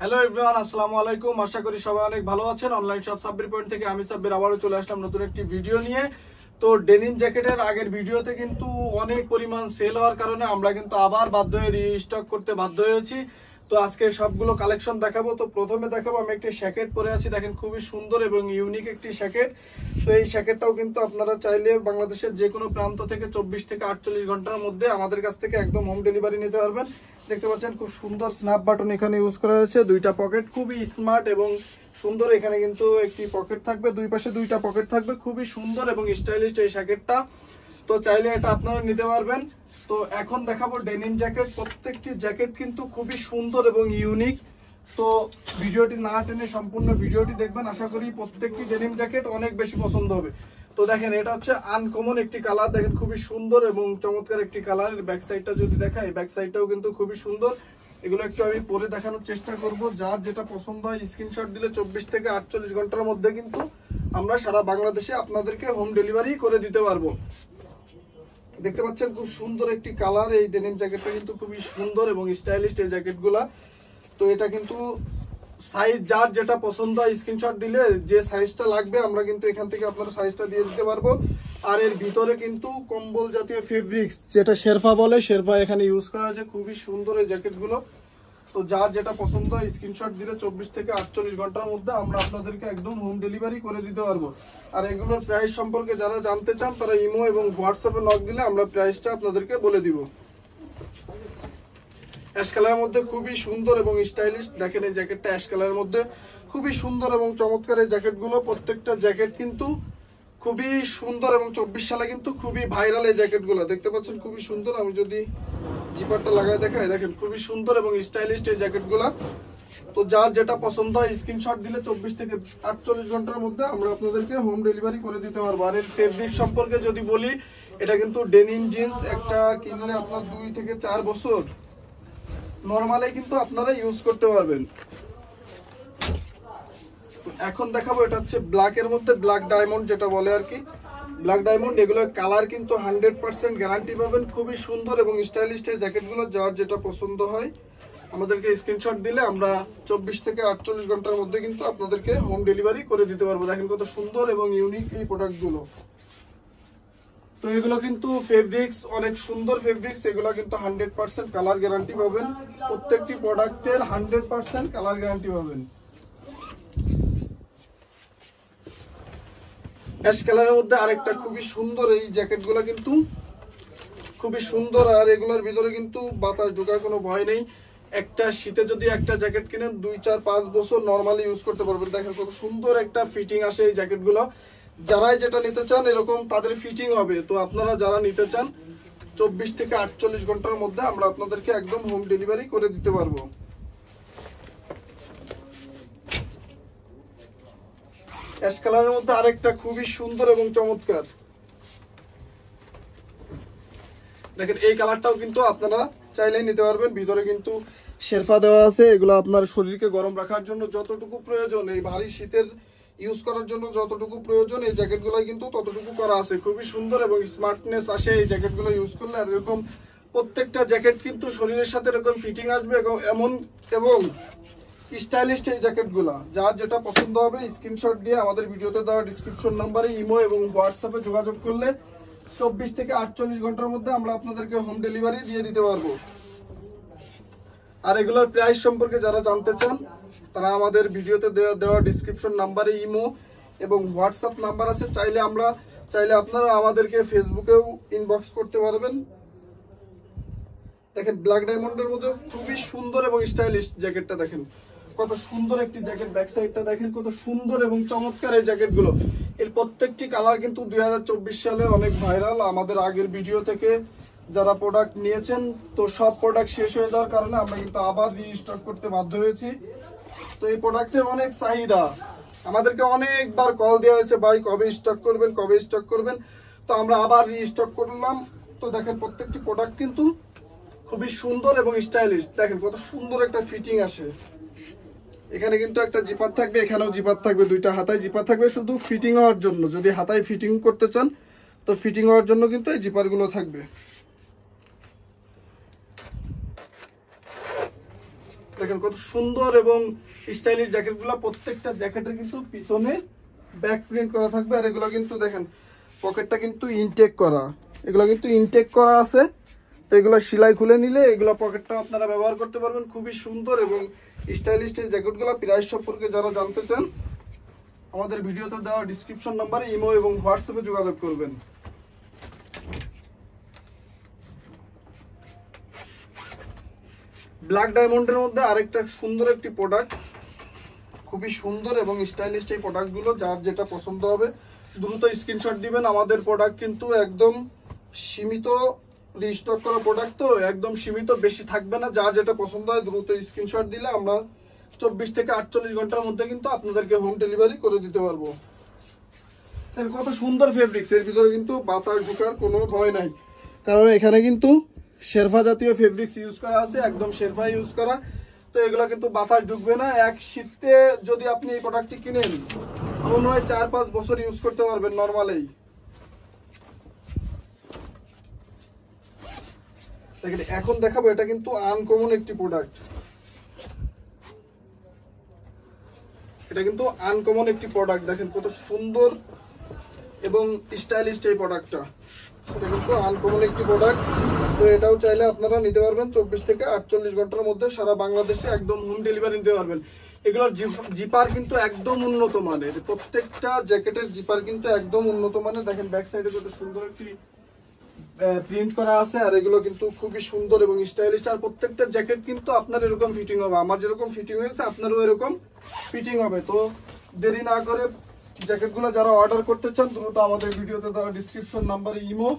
Hello everyone, আসসালামু আলাইকুম। আশা করি সবাই অনেক ভালো আছেন। অনলাইন শপ সাব্বির পয়েন্ট থেকে আমি সাব্বির আবারও চলে আসলাম নতুন একটি ভিডিও নিয়ে। তো ডেনিম জ্যাকেটের আগের ভিডিওতে কিন্তু অনেক পরিমাণ সেল হওয়ার কারণে আমরা কিন্তু আবার বাধ্য হয়ে রিস্টক করতে বাধ্য হয়েছি। তো আজকে সবগুলো কালেকশন দেখাবো। তো প্রথমে দেখাবো, আমি একটি শ্যাকেট পরে আছি, দেখেন খুবই সুন্দর এবং ইউনিক একটি শ্যাকেট। তো এই শ্যাকেটটাও কিন্তু আপনারা চাইলে বাংলাদেশের যে কোনো প্রান্ত থেকে 24 থেকে 48 ঘন্টার মধ্যে আমাদের কাছ থেকে একদম হোম ডেলিভারি নিতে পারবেন। দেখতে পাচ্ছেন খুব সুন্দর স্ন্যাপ বাটন এখানে ইউজ করা হয়েছে, দুইটা পকেট খুবই স্মার্ট এবং সুন্দর। এখানে কিন্তু একটি পকেট থাকবে, দুই পাশে দুইটা পকেট থাকবে, খুবই সুন্দর এবং স্টাইলিশ এই জ্যাকেটটা। তো চাইলে এটা আপনারা নিতে পারবেন। তো এখন দেখাবো ডেনিম জ্যাকেট। প্রত্যেকটি জ্যাকেট কিন্তু খুবই সুন্দর এবং ইউনিক। তো ভিডিওটি না টেনে সম্পূর্ণ ভিডিওটি দেখবেন, আশা করি প্রত্যেকটি ডেনিম জ্যাকেট অনেক বেশি পছন্দ হবে। তো দেখেন, এটা হচ্ছে আনকমন একটি কালার, দেখেন খুবই সুন্দর এবং চমৎকার একটি কালার। ব্যাক সাইডটা যদি দেখাই, ব্যাক সাইডটাও কিন্তু খুবই সুন্দর। এগুলো একটু আমি পরে দেখানোর চেষ্টা করব। যার যেটা পছন্দ হয় স্ক্রিনশট দিলে 24 থেকে 48 ঘন্টার মধ্যে কিন্তু আমরা সারা বাংলাদেশে আপনাদেরকে হোম ডেলিভারি করে দিতে পারবো। দেখতে পাচ্ছেন খুব সুন্দর একটি কালার। এই ডেনিম জ্যাকেটটা কিন্তু খুবই সুন্দর এবং স্টাইলিশ এই জ্যাকেটগুলা। তো এটা কিন্তু সাইজ যার যেটা পছন্দ হয় স্ক্রিনশট দিলে যে সাইজটা লাগবে আমরা কিন্তু এখান থেকে আপনার সাইজটা দিয়ে দিতে পারবো। আর এর ভিতরে কিন্তু কম্বল জাতীয় ফেব্রিক্স, যেটা শেরফা বলে, শেরফা এখানে ইউজ করা হয়েছে। খুবই সুন্দর এই জ্যাকেটগুলো। তো যার যেটা পছন্দ হয় স্ক্রিনশট দিলে 24 থেকে 48 ঘন্টার মধ্যে আমরা আপনাদেরকে একদম হোম ডেলিভারি করে দিতে পারবো। আর এগুলোর প্রাইস সম্পর্কে যারা জানতে চান তারা ইমো এবং হোয়াটসঅ্যাপে নক দিলে আমরা প্রাইসটা আপনাদেরকে বলে দিব। অ্যাশ কালারের মধ্যে খুবই সুন্দর এবং স্টাইলিশ, দেখেন এই জ্যাকেটটা অ্যাশ কালারের মধ্যে খুবই সুন্দর এবং চমৎকার। এই জ্যাকেটগুলো প্রত্যেকটা জ্যাকেট কিন্তু খুবই সুন্দর এবং 24 সালে কিন্তু খুবই ভাইরাল এই জ্যাকেটগুলো। দেখতে পাচ্ছেন খুবই সুন্দর। আমি যদি জিপারটা লাগায় দেখাই, দেখেন খুবই সুন্দর এবং স্টাইলিশ এই জ্যাকেটগুলো। তো যার যেটা পছন্দ হয় স্ক্রিনশট দিলে 24 থেকে 48 ঘন্টার মধ্যে আমরা আপনাদেরকে হোম ডেলিভারি করে দিতে পারবো। আর এর ফেব্রিক সম্পর্কে যদি বলি, এটা কিন্তু ডেনিম জিন্স, একটা কিনলে আপনার 2 থেকে 4 বছর নরমালি কিন্তু আপনারা ইউজ করতে পারবেন। এখন দেখাবো, এটা হচ্ছে ব্ল্যাক এর মধ্যে ব্ল্যাক ডায়মন্ড যেটা বলে আর কি, ব্ল্যাক ডায়মন্ড। এগুলোর কালার কিন্তু 100% গ্যারান্টি পাবেন। খুবই সুন্দর এবং স্টাইলিশ এই জ্যাকেটগুলো। যার যেটা পছন্দ হয় আমাদেরকে স্ক্রিনশট দিলে আমরা 24 থেকে 48 ঘন্টার মধ্যে কিন্তু আপনাদেরকে হোম ডেলিভারি করে দিতে পারবো। দেখেন কত সুন্দর এবং ইউনিক এই প্রোডাক্টগুলো। তো এগুলো কিন্তু ফেব্রিক্স অনেক সুন্দর ফেব্রিক্স। এগুলো কিন্তু 100% কালার গ্যারান্টি পাবেন। প্রত্যেকটি প্রোডাক্টের 100% কালার গ্যারান্টি পাবেন। অ্যাশ কালারের মধ্যে আরেকটা খুবই সুন্দর এই জ্যাকেটগুলো কিন্তু খুবই সুন্দর। আর এগুলোর ভিতরে কিন্তু বাতাস ঢোকার কোনো ভয় নেই। একটা শীতে যদি একটা জ্যাকেট কিনেন 2, 4, 5 বছর নরমালি ইউজ করতে পারবেন। দেখেন কত সুন্দর একটা ফিটিং আসে এই জ্যাকেটগুলো। যারাই যেটা নিতে চান এরকম তাদের ফিটিং হবে। তো আপনারা যারা নিতে চান 24 থেকে 48 ঘন্টার মধ্যে আমরা আপনাদেরকে একদম হোম ডেলিভারি করে দিতে পারবো। অ্যাশ কালারের মধ্যে আরেকটা খুবই সুন্দর এবং চমৎকার, দেখেন এই কালারটাও কিন্তু আপনারা চাইলে নিতে পারবেন। ভিতরে কিন্তু শেরফা দেওয়া আছে। এগুলো আপনার শরীরকে গরম রাখার জন্য যতটুকু প্রয়োজন, এই ভারী শীতের ইউজ করার জন্য যতটুকু প্রয়োজন এই জ্যাকেটগুলো কিন্তু ততটুকু করা আছে। খুবই সুন্দর এবং স্মার্টনেস আসে এই জ্যাকেটগুলো ইউজ করলে। আর এরকম প্রত্যেকটা জ্যাকেট কিন্তু শরীরের সাথে এরকম ফিটিং আসবে এবং স্টাইলিশ এই জ্যাকেটগুলো। যার যেটা পছন্দ হবে স্ক্রিনশট দিয়ে আমাদের ভিডিওতে দেওয়া ডিসক্রিপশন নাম্বারে ইমো এবং হোয়াটসঅ্যাপে যোগাযোগ করলে 24 থেকে 48 ঘন্টার মধ্যে আমরা আপনাদেরকে হোম ডেলিভারি দিয়ে দিতে পারবো। আর এগুলোর প্রাইস সম্পর্কে যারা জানতে চান তারা আমাদের ভিডিওতে দেওয়া ডিসক্রিপশন নাম্বারে ইমো এবং হোয়াটসঅ্যাপ নাম্বার আছে। চাইলে আপনারা আমাদেরকে ফেসবুকেও ইনবক্স করতে পারবেন। দেখেন ব্ল্যাক ডায়মন্ডের মধ্যে খুবই সুন্দর এবং স্টাইলিশ জ্যাকেটটা। দেখেন কত সুন্দর একটি জ্যাকেট। ব্যাক সাইডটা দেখেন কত সুন্দর এবং চমৎকার এই জ্যাকেটগুলো। এর প্রত্যেকটি কালার কিন্তু 2024 সালে অনেক ভাইরাল। আমাদের আগের ভিডিও থেকে যারা প্রোডাক্ট নিয়েছেন, তো সব প্রোডাক্ট শেষ হয়ে যাওয়ার কারণে আমরা কিন্তু আবার রিস্টক করতে বাধ্য হয়েছি। তো এই প্রোডাক্টের অনেক চাহিদা, আমাদেরকে অনেকবার কল দেওয়া হয়েছে, ভাই কবে স্টক করবেন, কবে স্টক করবেন। তো আমরা আবার রিস্টক করলাম। তো দেখেন প্রত্যেকটি প্রোডাক্ট কিন্তু খুবই সুন্দর এবং স্টাইলিশ। দেখেন কত সুন্দর একটা ফিটিং আসে। এখানে কিন্তু একটা জিপার থাকবে, এখানেও জিপার থাকবে, দুইটা হাতায় জিপার থাকবে শুধু ফিটিং হওয়ার জন্য। যদি হাতায় ফিটিং করতে চান তো ফিটিং হওয়ার জন্য কিন্তু এই জিপার গুলো থাকবে। দেখেন কত সুন্দর এবং স্টাইলিশ জ্যাকেটগুলো। প্রত্যেকটা জ্যাকেটের কিন্তু পিছনে ব্যাক প্রিন্ট করা থাকবে। আর এগুলো কিন্তু দেখেন পকেটটা কিন্তু ইনটেক করা, এগুলো কিন্তু ইনটেক করা আছে। তো এগুলো সেলাই খুলে নিলে এগুলো পকেটটা আপনারা ব্যবহার করতে পারবেন। খুবই সুন্দর এবং স্টাইলিশ এই জ্যাকেটগুলো। প্রাইস সম্পর্কে যারা জানতে চান আমাদের ভিডিওতে দেওয়া ডিসক্রিপশন নাম্বারে ইমো এবং হোয়াটসঅ্যাপে যোগাযোগ করবেন। ব্ল্যাক ডায়মন্ডের মধ্যে আরেকটা সুন্দর একটি প্রোডাক্ট, খুবই সুন্দর এবং স্টাইলিশ এই প্রোডাক্টগুলো। যার যেটা পছন্দ হবে দ্রুত স্ক্রিনশট দিবেন। আমাদের প্রোডাক্ট কিন্তু একদম সীমিত রিস্টক করা প্রোডাক্ট, তো একদম সীমিত, বেশি থাকবে না। যার যেটা পছন্দ হয় দ্রুত স্ক্রিনশট দিলে আমরা 24 থেকে 48 ঘন্টার মধ্যে কিন্তু আপনাদেরকে হোম ডেলিভারি করে দিতে পারবো। কত সুন্দর ফেব্রিক্স, এর ভিতরে কিন্তু বাতাস ঢোকার কোনো ভয় নাই, কারণ এখানে কিন্তু শেরফা জাতীয় ফেব্রিক্স ইউজ করা আছে, একদম শেরফা ইউজ করা। তো এগুলো কিন্তু বাতাস ঢুকবে না। এক শীতে যদি আপনি এই প্রোডাক্টটি কিনেন মনে হয় 4-5 বছর ইউজ করতে পারবেন নর্মালেই। দেখেন এখন দেখাবো, এটা কিন্তু আনকমন একটি প্রোডাক্ট। এটা কিন্তু আনকমন একটি প্রোডাক্ট। দেখেন কত সুন্দর এবং স্টাইলিশ এই প্রোডাক্টটা। এটা কিন্তু আনকমন একটি প্রোডাক্ট। তো এটাও চাইলে আপনারা নিতে পারবেন 24 থেকে 48 ঘন্টার মধ্যে সারা বাংলাদেশে একদম হোম ডেলিভারি নিতে পারবেন। এগুলোর জিপার কিন্তু একদম উন্নত মানের, প্রত্যেকটা জ্যাকেটের জিপার কিন্তু একদম উন্নত মানের। দেখেন ব্যাক সাইডে কত সুন্দর একটি প্রিন্ট করা আছে। আর এগুলো কিন্তু খুবই সুন্দর এবং স্টাইলিশ। আর প্রত্যেকটা জ্যাকেট কিন্তু আপনার এরকম ফিটিং হবে, আমার যেরকম ফিটিং হয়েছে আপনারও এরকম ফিটিং হবে। তো দেরি না করে জ্যাকেটগুলো যারা অর্ডার করতে চান দ্রুত আমাদের ভিডিওতে দেওয়া ডিসক্রিপশন নাম্বারে ইমো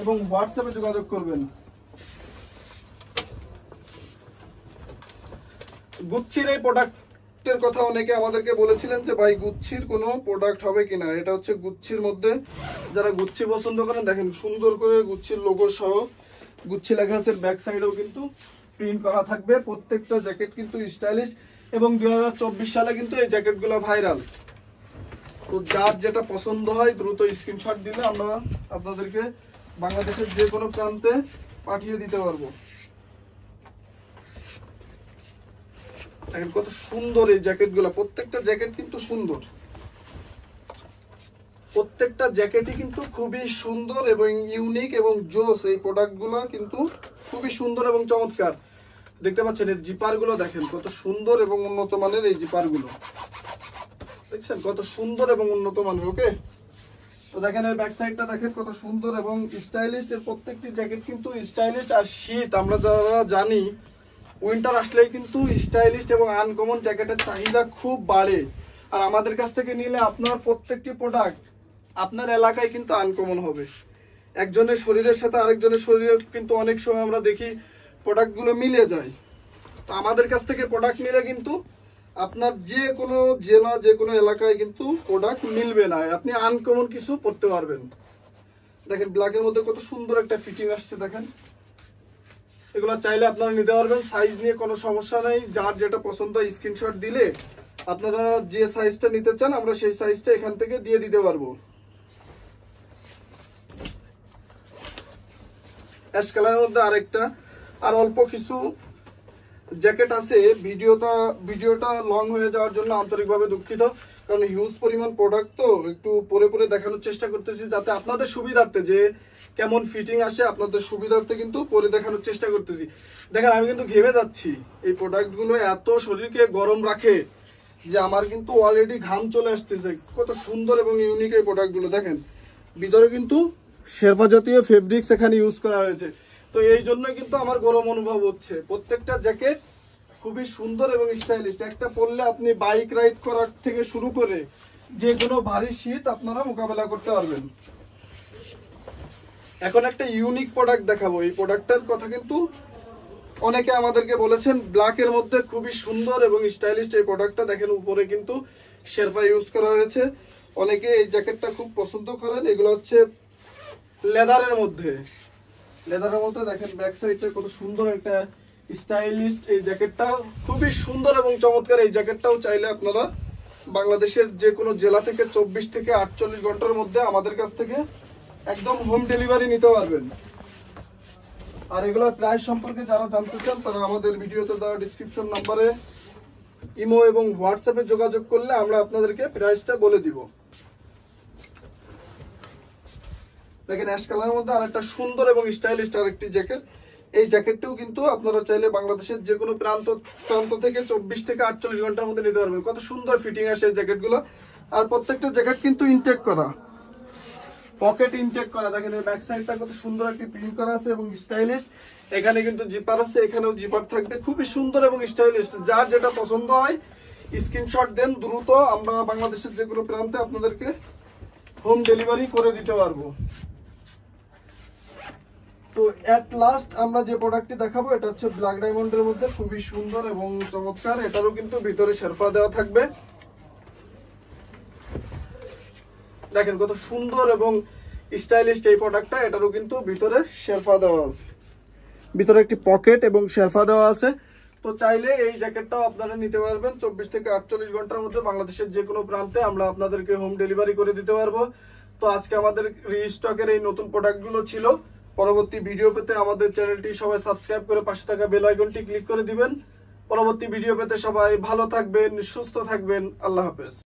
এবং হোয়াটসঅ্যাপে যোগাযোগ করবেন। গুচ্ছির এই প্রোডাক্টের কথা অনেকে আমাদেরকে বলেছিলেন যে ভাই গুচ্ছির কোনো প্রোডাক্ট হবে কিনা। এটা হচ্ছে গুচ্ছির মধ্যে, যারা গুচ্ছি পছন্দ করেন দেখেন সুন্দর করে গুচ্ছির লোগো সহ গুচ্ছি লেখা আছে। ব্যাক সাইডেও কিন্তু প্রিন্ট করা থাকবে। প্রত্যেকটা জ্যাকেট কিন্তু স্টাইলিশ এবং 2024 সালে কিন্তু এই জ্যাকেটগুলো ভাইরাল। তো যার যেটা পছন্দ হয় দ্রুত স্ক্রিনশট দিলে আমরা আপনাদেরকে বাংলাদেশের যে কোনো প্রান্তে পাঠিয়ে দিতে পারবো। দেখেন কত সুন্দর এই জ্যাকেটগুলো। প্রত্যেকটা জ্যাকেট কিন্তু সুন্দর, প্রত্যেকটা জ্যাকেটই কিন্তু খুবই সুন্দর এবং ইউনিক এবং জোস। এই প্রোডাক্টগুলো কিন্তু খুবই সুন্দর এবং চমৎকার। দেখতে পাচ্ছেন এর জিপারগুলো দেখেন কত সুন্দর এবং উন্নত মানের। এই জিপারগুলো দেখছেন কত সুন্দর এবং উন্নত মানের। ওকে, তো দেখেন এর ব্যাক সাইডটা দেখেন কত সুন্দর এবং স্টাইলিশ। এর প্রত্যেকটি জ্যাকেট কিন্তু স্টাইলিশ। আর শীত আমরা যারা জানি উইন্টার আসলেই কিন্তু স্টাইলিশ এবং আনকমন জ্যাকেটের চাহিদা খুব বাড়ে। আর আমাদের কাছ থেকে নিলে আপনার প্রত্যেকটি প্রোডাক্ট আপনার এলাকায় কিন্তু আনকমন হবে। একজনের শরীরের সাথে আরেকজনের শরীরে কিন্তু অনেক সময় আমরা দেখি প্রোডাক্টগুলো মিলে যায়। তো আমাদের কাছ থেকে প্রোডাক্ট নিলে কিন্তু আপনার যে কোনো জেলা যে কোনো এলাকায় কিন্তু প্রোডাক্ট মিলবে না, আপনি আনকমন কিছু পড়তে পারবেন। দেখেন ব্ল্যাকের মধ্যে কত সুন্দর একটা ফিটিং আসছে। দেখেন এগুলো চাইলে আপনারা নিতে পারবেন, সাইজ নিয়ে কোনো সমস্যা নেই। যার যেটা পছন্দ হয় স্ক্রিনশট দিলে আপনারা যে সাইজটা নিতে চান আমরা সেই সাইজটা এখান থেকে দিয়ে দিতে পারবো। অ্যাশ কালারের মধ্যে আরেকটা, আর অল্প কিছু জ্যাকেট আছে। ভিডিওটা লং হয়ে যাওয়ার জন্য আন্তরিকভাবে দুঃখিত, কারণ হিউজ পরিমাণ প্রোডাক্ট তো একটু পরে পরে দেখানোর চেষ্টা করতেছি, যাতে আপনাদের সুবিধার্থে যে কেমন ফিটিং আসে আপনাদের সুবিধার্থে কিন্তু পরে দেখানোর চেষ্টা করতেছি। দেখেন আমি কিন্তু ঘেমে যাচ্ছি। এই প্রোডাক্টগুলো এত শরীরকে গরম রাখে যে আমার কিন্তু অলরেডি ঘাম চলে আসতেছে। কত সুন্দর এবং ইউনিক এই প্রোডাক্টগুলো। দেখেন ভিতরে কিন্তু শেরপা জাতীয় ফেব্রিক্স এখানে ইউজ করা হয়েছে। তো এই জন্য কিন্তু আমার গরম অনুভব হচ্ছে। প্রত্যেকটা জ্যাকেট খুবই সুন্দর এবং স্টাইলিশ। একটা পরলে আপনি বাইক রাইড করার থেকে শুরু করে যে কোনো ভারী শীত আপনারা মোকাবেলা করতে পারবেন। এখন একটা ইউনিক প্রোডাক্ট দেখাবো। এই প্রোডাক্টটার কথা কিন্তু অনেকে আমাদেরকে বলেছেন, ব্ল্যাকের মধ্যে খুবই সুন্দর এবং স্টাইলিশ এই প্রোডাক্টটা। দেখেন উপরে কিন্তু শেরপা ইউজ করা হয়েছে। অনেকে এই জ্যাকেটটা খুব পছন্দ করেন। এগুলো হচ্ছে লেদারের মধ্যে দেখেন ব্যাক সাইডটা কত সুন্দর একটা স্টাইলিশ। এই জ্যাকেটটা খুবই সুন্দর এবং চমৎকার। এই জ্যাকেটটাও চাইলে আপনারা বাংলাদেশের যে কোনো জেলা থেকে 24 থেকে 48 ঘন্টার মধ্যে আমাদের কাছ থেকে একদম হোম ডেলিভারি নিতে পারবেন। আর এগুলোর প্রাইস সম্পর্কে যারা জানতে চান তারা আমাদের ভিডিওতে দেওয়া ডিসক্রিপশন নাম্বারে ইমো এবং হোয়াটসঅ্যাপে যোগাযোগ করলে আমরা আপনাদেরকে প্রাইসটা বলে দিব। দেখেন অ্যাশ কালারের মধ্যে আরেকটা সুন্দর এবং স্টাইলিশ আরেকটি জ্যাকেট। এই জ্যাকেটটিও কিন্তু আপনারা চাইলে বাংলাদেশের যে কোনো প্রান্ত থেকে 24 থেকে 48 ঘন্টার মধ্যে নিতে পারবেন। কত সুন্দর ফিটিং আসে এই জ্যাকেটগুলো। আর প্রত্যেকটা জ্যাকেট কিন্তু ইনটেক করা, পকেট ইনটেক করা। দেখেন এই ব্যাক সাইডটা কত সুন্দর একটি প্রিন্ট করা আছে এবং স্টাইলিশ। এখানে কিন্তু জিপার আছে, এখানেও জিপার থাকবে, খুবই সুন্দর এবং স্টাইলিশ। যার যেটা পছন্দ হয় স্ক্রিনশট দেন দ্রুত, আমরা বাংলাদেশের যে কোনো প্রান্তে আপনাদেরকে হোম ডেলিভারি করে দিতে পারবো। তো এট লাস্ট আমরা যে প্রোডাক্টটি দেখাবো এটা হচ্ছে ব্ল্যাক ডায়মন্ডের মধ্যে, খুবই সুন্দর এবং চমৎকার। এটারও কিন্তু ভিতরে শেরফা দেওয়া থাকবে। দেখেন কত সুন্দর এবং স্টাইলিশ এই প্রোডাক্টটা। এটারও কিন্তু ভিতরে শেরফা দেওয়া আছে, ভিতরে একটি পকেট এবং শেরফা দেওয়া আছে। তো চাইলে এই জ্যাকেটটাও আপনারা নিতে পারবেন 24 থেকে 48 ঘন্টার মধ্যে বাংলাদেশের যে কোনো প্রান্তে আমরা আপনাদেরকে হোম ডেলিভারি করে দিতে পারবো। তো আজকে আমাদের রিস্টকের এই নতুন প্রোডাক্টগুলো ছিল। পরবর্তী ভিডিও পেতে আমাদের চ্যানেলটি সবাই সাবস্ক্রাইব করে পাশে থাকা বেল আইকনটি ক্লিক করে দিবেন। পরবর্তী ভিডিও পেতে সবাই ভালো থাকবেন, সুস্থ থাকবেন। আল্লাহ হাফেজ।